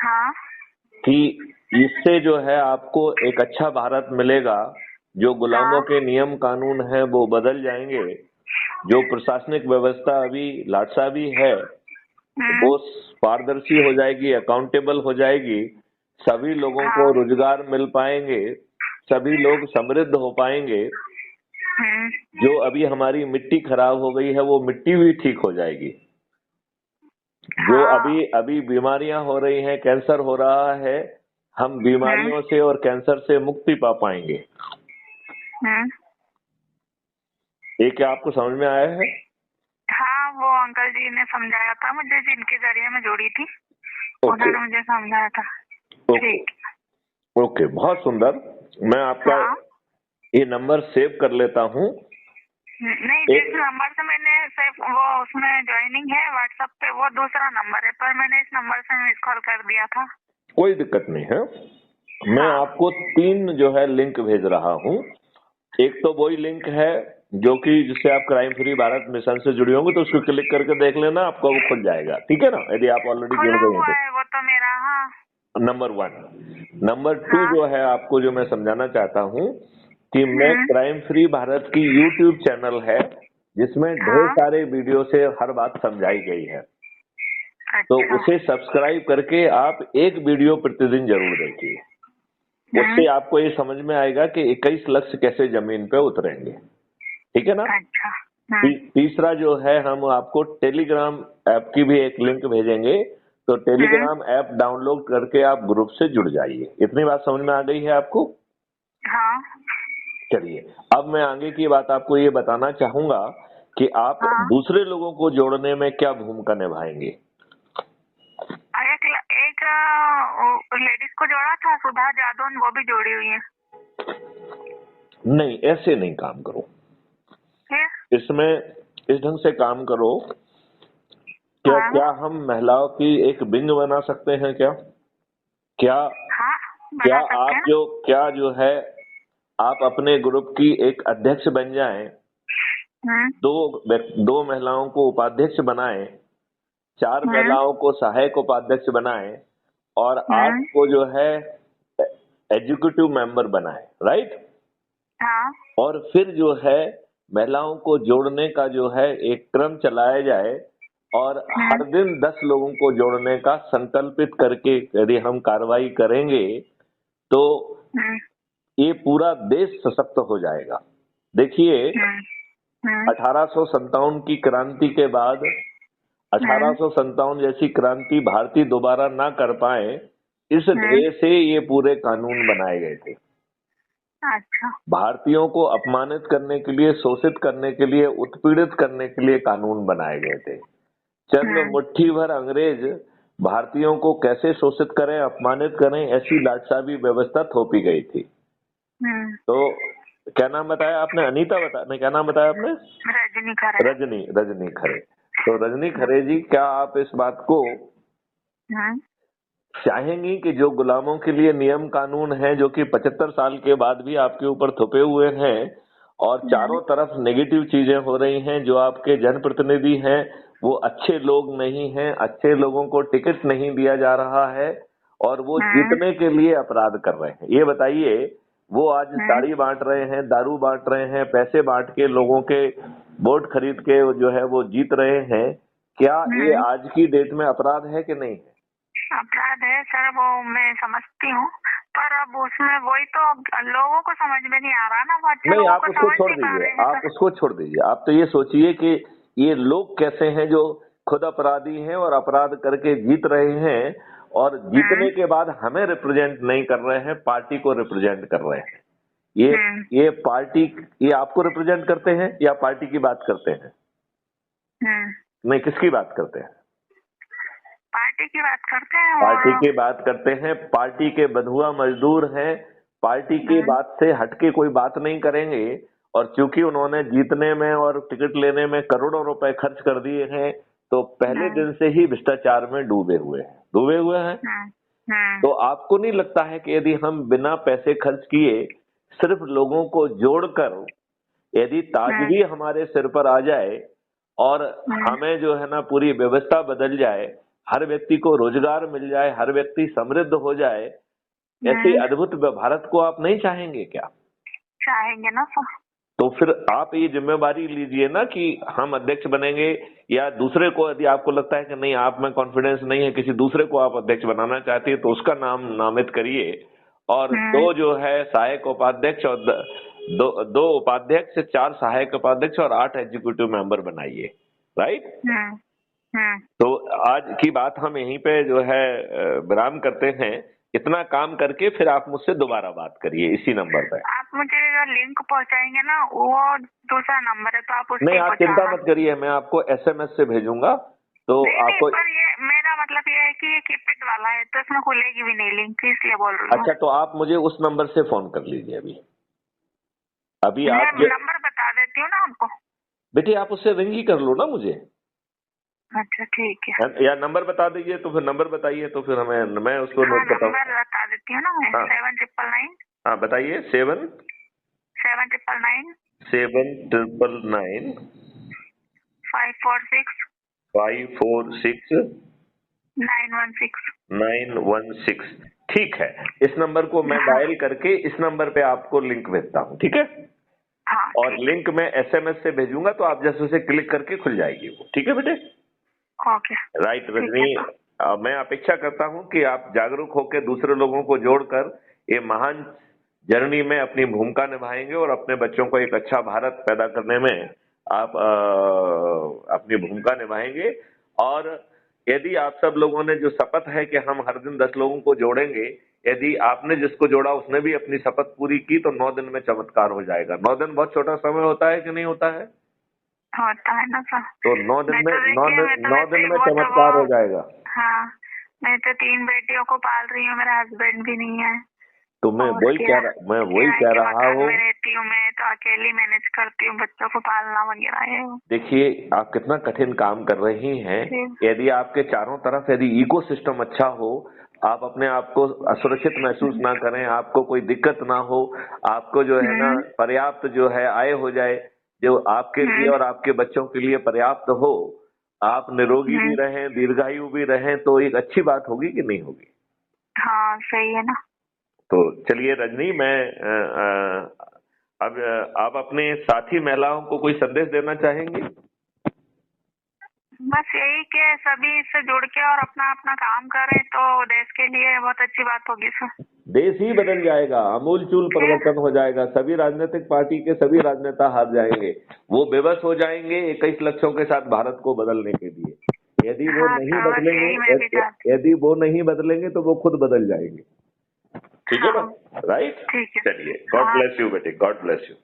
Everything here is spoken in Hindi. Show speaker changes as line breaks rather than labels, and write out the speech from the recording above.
हाँ।
कि इससे जो है आपको एक अच्छा भारत मिलेगा, जो गुलामों
हाँ।
के नियम कानून है वो बदल जाएंगे, जो प्रशासनिक व्यवस्था अभी लाटसाबी है वो पारदर्शी हो जाएगी, अकाउंटेबल हो जाएगी, सभी लोगों को
हाँ।
रोजगार मिल पाएंगे, सभी लोग समृद्ध हो पाएंगे, जो अभी हमारी मिट्टी खराब हो गई है वो मिट्टी भी ठीक हो जाएगी, जो
हाँ।
अभी अभी बीमारियां हो रही हैं, कैंसर हो रहा है, हम बीमारियों से और कैंसर से मुक्ति पा पाएंगे। ये क्या आपको समझ में आया है?
हाँ, वो अंकल जी ने समझाया था मुझे, जिनके जरिए मैं जुड़ी थी,
ओके
उन्होंने मुझे समझाया था।
ओके
ठीक।
ओके, बहुत सुंदर। मैं आपका
हाँ।
ये नंबर सेव कर लेता हूँ।
नहीं, जिस नंबर से मैंने सिर्फ वो उसमें ज्वाइनिंग है व्हाट्सएप पे, वो दूसरा नंबर है, पर मैंने इस नंबर से मिस कॉल कर दिया था।
कोई दिक्कत नहीं है। मैं
हाँ।
आपको 3 जो है लिंक भेज रहा हूँ। एक तो वही लिंक है जो कि जिससे आप क्राइम फ्री भारत मिशन से जुड़े होंगे, तो उसको क्लिक करके देख लेना, आपका वो खुल जाएगा, ठीक है ना, यदि आप ऑलरेडी जुड़
खुला
गए हैं
हुआ
तो।
है वो तो मेरा। हाँ।
नंबर 1। नंबर 2
हाँ।
जो है आपको जो मैं समझाना चाहता हूँ कि मैं क्राइम फ्री भारत की यूट्यूब चैनल है जिसमें ढेर
हाँ।
सारे वीडियो से हर बात समझाई गई है, तो
अच्छा।
उसे सब्सक्राइब करके आप एक वीडियो प्रतिदिन जरूर देखिए। उससे आपको ये समझ में आएगा कि 21 लक्ष्य कैसे जमीन पे उतरेंगे, ठीक है ना।
अच्छा।
तीसरा जो है हम आपको टेलीग्राम ऐप की भी एक लिंक भेजेंगे, तो टेलीग्राम ऐप डाउनलोड करके आप ग्रुप से जुड़ जाइए। इतनी बात समझ में आ गई है आपको?
हाँ।
चलिए, अब मैं आगे की बात आपको ये बताना चाहूंगा कि आप
हाँ।
दूसरे लोगों को जोड़ने में क्या भूमिका निभाएंगे।
एक लेडीज को जोड़ा था, सुधा जादौन, वो भी जोड़ी हुई है।
नहीं, ऐसे नहीं काम करो।
फिर?
इसमें इस ढंग से काम करो, क्या
हाँ।
क्या हम महिलाओं की एक विंग बना सकते हैं क्या? क्या
हाँ,
क्या
बना सकते
आप
हैं।
क्या जो है आप अपने ग्रुप की एक अध्यक्ष बन जाएं, दो महिलाओं को उपाध्यक्ष बनाएं, 4 महिलाओं को सहायक उपाध्यक्ष बनाएं और आपको जो है एग्जीक्यूटिव मेंबर बनाएं, राइट।
हाँ।
और फिर जो है महिलाओं को जोड़ने का जो है एक क्रम चलाया जाए, और हर दिन 10 लोगों को जोड़ने का संकल्पित करके यदि हम कार्रवाई करेंगे तो ये पूरा देश सशक्त हो जाएगा। देखिए, 1857 की क्रांति के बाद 1857 जैसी क्रांति भारतीय दोबारा ना कर पाए, इस ध्येय से ये पूरे कानून बनाए गए थे।
अच्छा।
भारतीयों को अपमानित करने के लिए, शोषित करने के लिए, उत्पीड़ित करने के लिए कानून बनाए गए थे। चंद मुट्ठी भर अंग्रेज भारतीयों को कैसे शोषित करें, अपमानित करें, ऐसी लाटसाबी व्यवस्था थोपी गई थी। तो क्या नाम बताया आपने? अनीता बताया नहीं, क्या नाम बताया आपने?
रजनी खरे।
रजनी खरे। तो रजनी खरे जी, क्या आप इस बात को चाहेंगी कि जो गुलामों के लिए नियम कानून है जो कि 75 साल के बाद भी आपके ऊपर थोपे हुए हैं और चारों तरफ नेगेटिव चीजें हो रही हैं, जो आपके जनप्रतिनिधि हैं वो अच्छे लोग नहीं हैं, अच्छे लोगों को टिकट नहीं दिया जा रहा है और वो जीतने के लिए अपराध कर रहे हैं, ये बताइए। वो आज साड़ी बांट रहे हैं, दारू बांट रहे हैं, पैसे बांट के लोगों के वोट खरीद के जो है वो जीत रहे हैं। क्या ये आज की डेट में अपराध है कि नहीं है?
अपराध है सर, वो मैं समझती हूँ, पर अब उसमें वही तो लोगों को समझ में नहीं आ रहा ना, वो अच्छे
नहीं,
लोगों
आप
को
उसको
समझ
छोड़
नहीं पा
दीजिए,
रहे हैं
आप
सर।
उसको छोड़ दीजिए। आप तो ये सोचिए कि ये लोग कैसे हैं जो खुद अपराधी हैं और अपराध करके जीत रहे हैं और जीतने के बाद हमें रिप्रेजेंट नहीं कर रहे हैं, पार्टी को रिप्रेजेंट कर रहे हैं। ये पार्टी, ये आपको रिप्रेजेंट करते हैं या पार्टी की बात करते हैं? नहीं, किसकी बात करते हैं?
पार्टी की बात करते हैं।
पार्टी की बात करते हैं, पार्टी के बंधुआ मजदूर हैं, पार्टी की बात से हटके कोई बात नहीं करेंगे। और चूंकि उन्होंने जीतने में और टिकट लेने में करोड़ों रुपए खर्च कर दिए हैं, तो पहले दिन से ही भ्रष्टाचार में डूबे हुए हैं। तो आपको नहीं लगता है कि यदि हम बिना पैसे खर्च किए सिर्फ लोगों को जोड़कर यदि ताजगी हमारे सिर पर आ जाए और हमें जो है ना पूरी व्यवस्था बदल जाए, हर व्यक्ति को रोजगार मिल जाए, हर व्यक्ति समृद्ध हो जाए, ऐसी अद्भुत भारत को आप नहीं चाहेंगे क्या?
चाहेंगे ना सर।
तो फिर आप ये जिम्मेवारी लीजिए ना कि हम अध्यक्ष बनेंगे, या दूसरे को, यदि आपको लगता है कि नहीं आप में कॉन्फिडेंस नहीं है, किसी दूसरे को आप अध्यक्ष बनाना चाहती है तो उसका नाम नामित करिए, और 2 जो है सहायक उपाध्यक्ष और 2 उपाध्यक्ष, 4 सहायक उपाध्यक्ष और 8 एग्जीक्यूटिव मेंबर बनाइए। राइट। तो आज की बात हम यहीं पे जो है विराम करते हैं। इतना काम करके फिर आप मुझसे दोबारा बात करिए इसी नंबर पे।
आप मुझे जो लिंक पहुंचाएंगे ना, वो दूसरा नंबर है, तो आप उससे
नहीं, आप चिंता मत करिए, मैं आपको SMS से भेजूंगा। तो आपको
पर ये मेरा मतलब ये है कि ये कीपैड वाला है, तो इसमें खुलेगी भी नहीं लिंक, इसलिए बोल रही हूँ।
अच्छा, तो आप मुझे उस नंबर से फोन कर लीजिए अभी
मैं
आप
नंबर बता देती हूँ ना आपको।
बेटी आप उससे रिंग ही कर लो ना मुझे।
अच्छा ठीक है।
या नंबर बता दीजिए, तो फिर नंबर बताइए, तो फिर मैं उसको नोट करता हूँ।
नंबर बता देती हूँ ना मैं। 7999।
हाँ बताइए। 7999
546
546 916। ठीक है, इस नंबर को मैं डायल करके इस नंबर पे आपको लिंक भेजता हूँ। ठीक है।
हाँ,
और लिंक मैं SMS से भेजूंगा, तो आप जैसे उसे क्लिक करके खुल जाएगी वो। ठीक है बेटे।
ओके।
राइट रजनी, मैं अपेक्षा करता हूं कि आप जागरूक होकर दूसरे लोगों को जोड़कर ये महान जर्नी में अपनी भूमिका निभाएंगे और अपने बच्चों को एक अच्छा भारत पैदा करने में आप अपनी भूमिका निभाएंगे। और यदि आप सब लोगों ने जो शपथ है कि हम हर दिन 10 लोगों को जोड़ेंगे, यदि आपने जिसको जोड़ा उसने भी अपनी शपथ पूरी की, तो 9 दिन में चमत्कार हो जाएगा। 9 दिन बहुत छोटा समय होता है कि नहीं होता है?
होता है ना सर।
तो 9 दिन में चमत्कार हो जाएगा।
हाँ, मैं तो 3 बेटियों को पाल रही हूँ, मेरा हस्बैंड भी नहीं है।
तो मैं वही कह रहा हूँ,
मैं रहती हूँ, मैं तो अकेली मैनेज करती हूँ बच्चों को पालना वगैरह है।
देखिए आप कितना कठिन काम कर रही हैं। यदि आपके चारों तरफ यदि इकोसिस्टम अच्छा हो, आप अपने आप को असुरक्षित महसूस ना करें, आपको कोई दिक्कत ना हो, आपको जो है ना पर्याप्त जो है आय हो जाए, जो आपके लिए और आपके बच्चों के लिए पर्याप्त हो, आप निरोगी भी रहें, दीर्घायु भी रहें, तो एक अच्छी बात होगी कि नहीं होगी?
हाँ सही है ना।
तो चलिए रजनी, मैं अब आप अपने साथी महिलाओं को कोई संदेश देना चाहेंगी?
बस यही कि सभी इससे जुड़ के और अपना अपना काम करें तो देश के लिए बहुत अच्छी बात होगी सर।
देश ही बदल जाएगा, आमूलचूल परिवर्तन हो जाएगा। सभी राजनीतिक पार्टी के सभी राजनेता हार जाएंगे, वो बेबस हो जाएंगे 21 लक्षों के साथ भारत को बदलने के लिए। यदि वो नहीं बदलेंगे तो वो खुद बदल जाएंगे। ठीक है ना? राइट।
ठीक है।
चलिए, गॉड ब्लेस यू बेटे, गॉड ब्लेस यू।